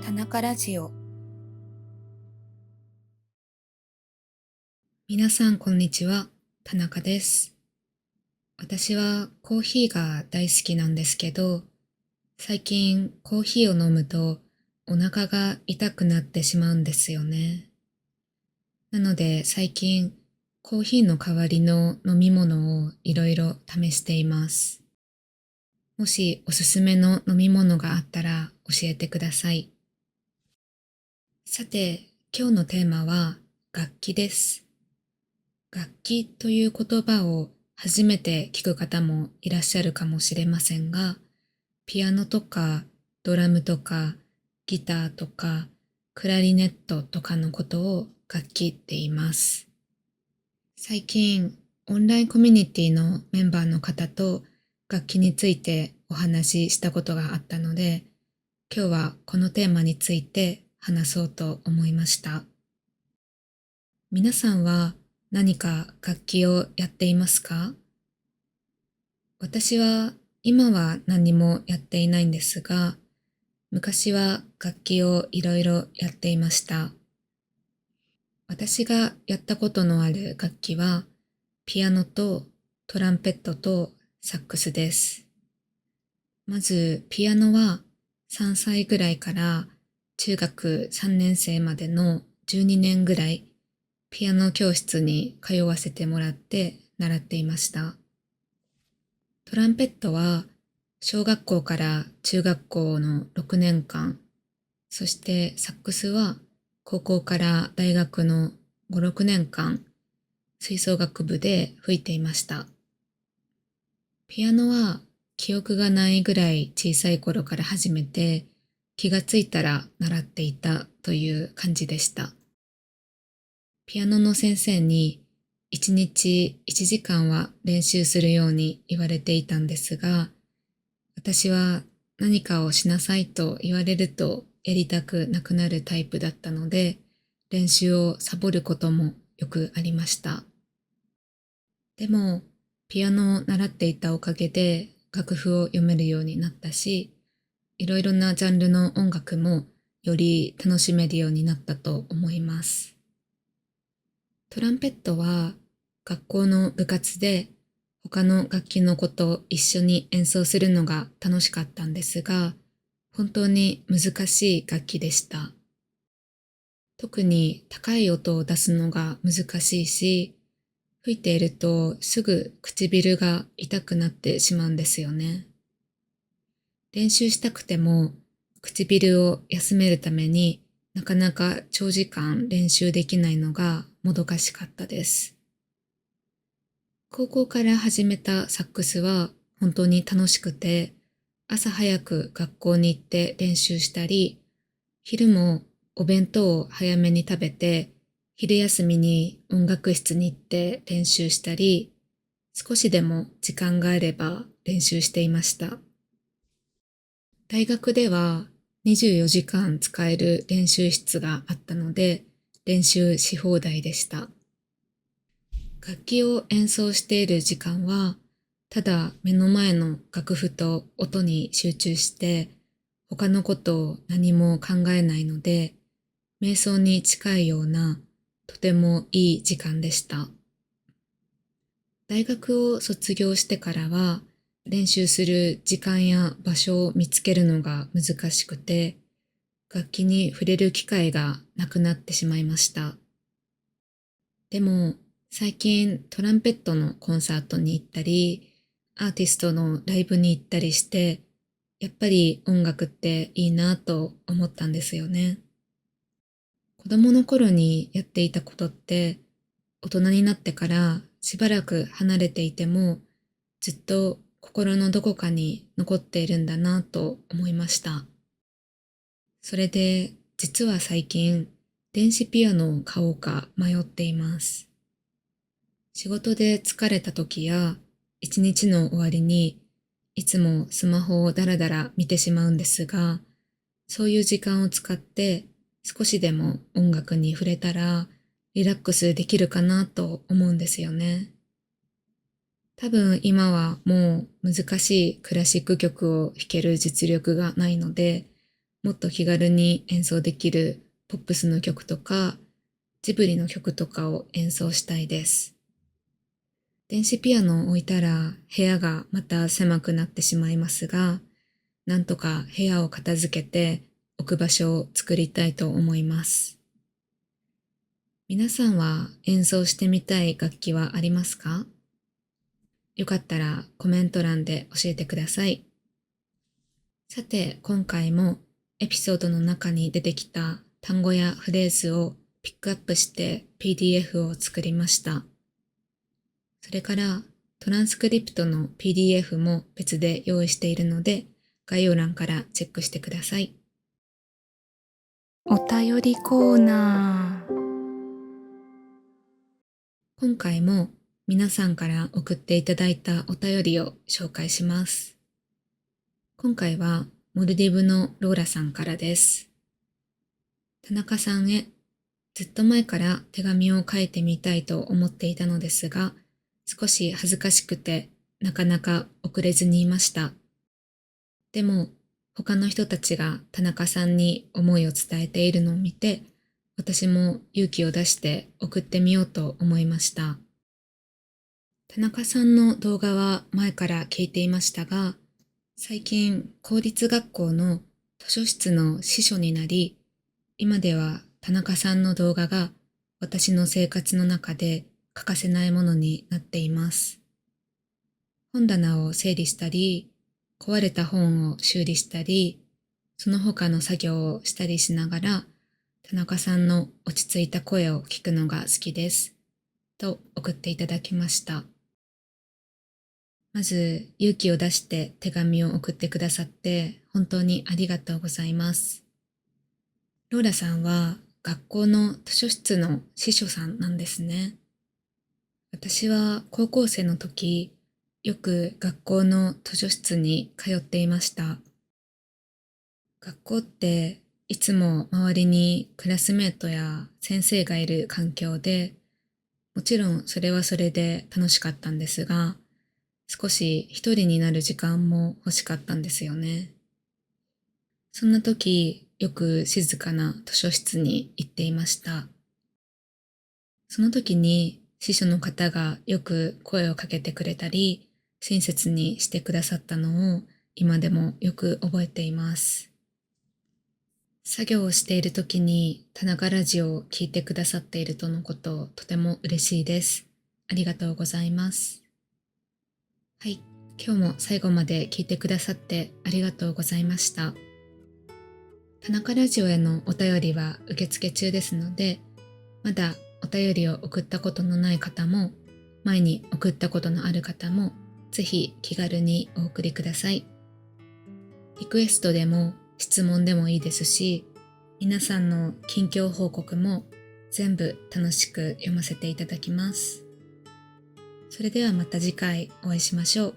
田中ラジオ。皆さんこんにちは、田中です。私はコーヒーが大好きなんですけど、最近コーヒーを飲むとお腹が痛くなってしまうんですよね。なので最近コーヒーの代わりの飲み物をいろいろ試しています。もしおすすめの飲み物があったら教えてください。さて、今日のテーマは楽器です。楽器という言葉を初めて聞く方もいらっしゃるかもしれませんが、ピアノとかドラムとかギターとかクラリネットとかのことを楽器って言います。最近オンラインコミュニティのメンバーの方と楽器についてお話ししたことがあったので、今日はこのテーマについて話そうと思いました。皆さんは何か楽器をやっていますか？私は今は何もやっていないんですが、昔は楽器をいろいろやっていました。私がやったことのある楽器は、ピアノとトランペットとサックスです。まず、ピアノは3歳ぐらいから中学3年生までの12年ぐらい、ピアノ教室に通わせてもらって習っていました。トランペットは小学校から中学校の6年間、そしてサックスは高校から大学の5、6年間、吹奏楽部で吹いていました。ピアノは記憶がないぐらい小さい頃から始めて、気がついたら習っていたという感じでした。ピアノの先生に1日1時間は練習するように言われていたんですが、私は何かをしなさいと言われるとやりたくなくなるタイプだったので、練習をサボることもよくありました。でも、ピアノを習っていたおかげで楽譜を読めるようになったし、いろいろなジャンルの音楽もより楽しめるようになったと思います。トランペットは学校の部活で他の楽器の子と一緒に演奏するのが楽しかったんですが、本当に難しい楽器でした。特に高い音を出すのが難しいし、吹いているとすぐ唇が痛くなってしまうんですよね。練習したくても唇を休めるためになかなか長時間練習できないのがもどかしかったです。高校から始めたサックスは本当に楽しくて、朝早く学校に行って練習したり、昼もお弁当を早めに食べて、昼休みに音楽室に行って練習したり、少しでも時間があれば練習していました。大学では24時間使える練習室があったので、練習し放題でした。楽器を演奏している時間は、ただ目の前の楽譜と音に集中して、他のことを何も考えないので、瞑想に近いようなとてもいい時間でした。大学を卒業してからは、練習する時間や場所を見つけるのが難しくて、楽器に触れる機会がなくなってしまいました。でも、最近トランペットのコンサートに行ったり、アーティストのライブに行ったりして、やっぱり音楽っていいなと思ったんですよね。子供の頃にやっていたことって、大人になってからしばらく離れていても、ずっと心のどこかに残っているんだなと思いました。それで、実は最近、電子ピアノを買おうか迷っています。仕事で疲れた時や一日の終わりにいつもスマホをだらだら見てしまうんですが、そういう時間を使って少しでも音楽に触れたらリラックスできるかなと思うんですよね。多分今はもう難しいクラシック曲を弾ける実力がないので、もっと気軽に演奏できるポップスの曲とか、ジブリの曲とかを演奏したいです。電子ピアノを置いたら部屋がまた狭くなってしまいますが、なんとか部屋を片付けて置く場所を作りたいと思います。皆さんは演奏してみたい楽器はありますか？よかったらコメント欄で教えてください。さて、今回もエピソードの中に出てきた単語やフレーズをピックアップして PDF を作りました。それからトランスクリプトの PDF も別で用意しているので、概要欄からチェックしてください。お便りコーナー。今回も皆さんから送っていただいたお便りを紹介します。今回はモルディブのローラさんからです。田中さんへ、ずっと前から手紙を書いてみたいと思っていたのですが、少し恥ずかしくてなかなか送れずにいました。でも他の人たちが田中さんに思いを伝えているのを見て、私も勇気を出して送ってみようと思いました。田中さんの動画は前から聞いていましたが、最近公立学校の図書室の司書になり、今では田中さんの動画が私の生活の中で欠かせないものになっています。本棚を整理したり、壊れた本を修理したり、その他の作業をしたりしながら、田中さんの落ち着いた声を聞くのが好きです。と送っていただきました。まず勇気を出して手紙を送ってくださって本当にありがとうございます。ローラさんは学校の図書室の司書さんなんですね。私は高校生の時、よく学校の図書室に通っていました。学校っていつも周りにクラスメートや先生がいる環境で、もちろんそれはそれで楽しかったんですが、少し一人になる時間も欲しかったんですよね。そんな時、よく静かな図書室に行っていました。その時に司書の方がよく声をかけてくれたり、親切にしてくださったのを今でもよく覚えています。作業をしている時に田中ラジオを聞いてくださっているとのことをとても嬉しいです。ありがとうございます。はい、今日も最後まで聞いてくださってありがとうございました。田中ラジオへのお便りは受付中ですので、まだお便りを送ったことのない方も、前に送ったことのある方も、ぜひ気軽にお送りください。リクエストでも質問でもいいですし、皆さんの近況報告も全部楽しく読ませていただきます。それではまた次回お会いしましょう。